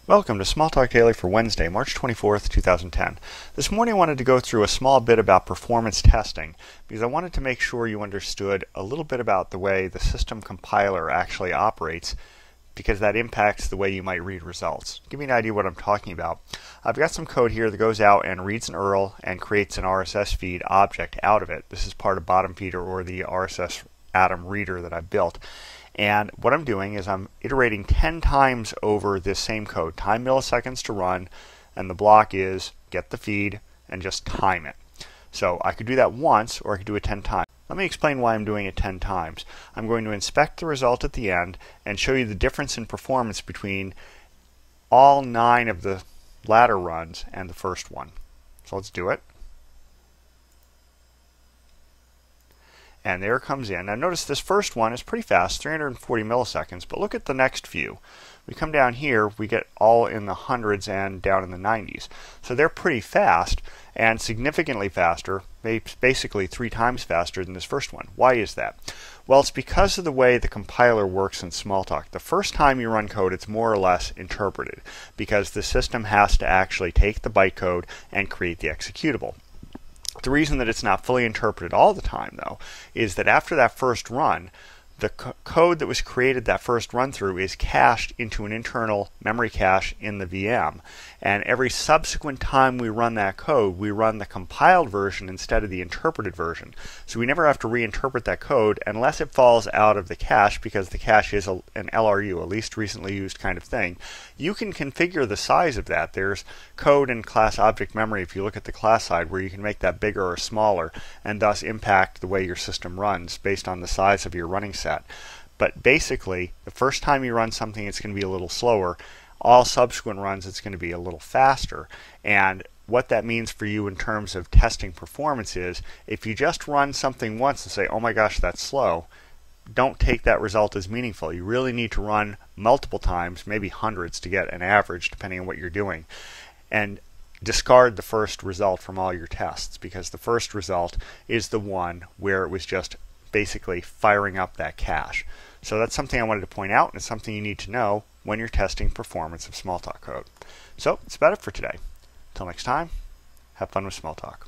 Welcome to Smalltalk Daily for Wednesday, March 24th, 2010. This morning I wanted to go through a small bit about performance testing because I wanted to make sure you understood a little bit about the way the system compiler actually operates, because that impacts the way you might read results. Give me an idea what I'm talking about. I've got some code here that goes out and reads an URL and creates an RSS feed object out of it. This is part of bottom feeder or the RSS Atom reader that I've built. And what I'm doing is I'm iterating 10 times over this same code, time milliseconds to run, and the block is get the feed and just time it. So I could do that once, or I could do it 10 times. Let me explain why I'm doing it 10 times. I'm going to inspect the result at the end and show you the difference in performance between all 9 of the latter runs and the first one. So let's do it. And there it comes in. Now notice this first one is pretty fast, 340 milliseconds, but look at the next few. We come down here, we get all in the hundreds and down in the 90s. So they're pretty fast and significantly faster, basically 3 times faster than this first one. Why is that? Well, it's because of the way the compiler works in Smalltalk. The first time you run code, it's more or less interpreted because the system has to actually take the bytecode and create the executable. The reason that it's not fully interpreted all the time, though, is that after that first run, the code that was created that first run through is cached into an internal memory cache in the VM. And every subsequent time we run that code, we run the compiled version instead of the interpreted version. So we never have to reinterpret that code unless it falls out of the cache, because the cache is an LRU, a least recently used kind of thing. You can configure the size of that. There's code in class object memory, if you look at the class side, where you can make that bigger or smaller and thus impact the way your system runs based on the size of your running set. But basically, the first time you run something, it's going to be a little slower. All subsequent runs, it's going to be a little faster. And what that means for you in terms of testing performance is, if you just run something once and say, oh my gosh, that's slow, don't take that result as meaningful. You really need to run multiple times, maybe hundreds, to get an average, depending on what you're doing. And discard the first result from all your tests, because the first result is the one where it was just basically firing up that cache. So that's something I wanted to point out, and it's something you need to know when you're testing performance of Smalltalk code. So that's about it for today. Until next time, have fun with Smalltalk.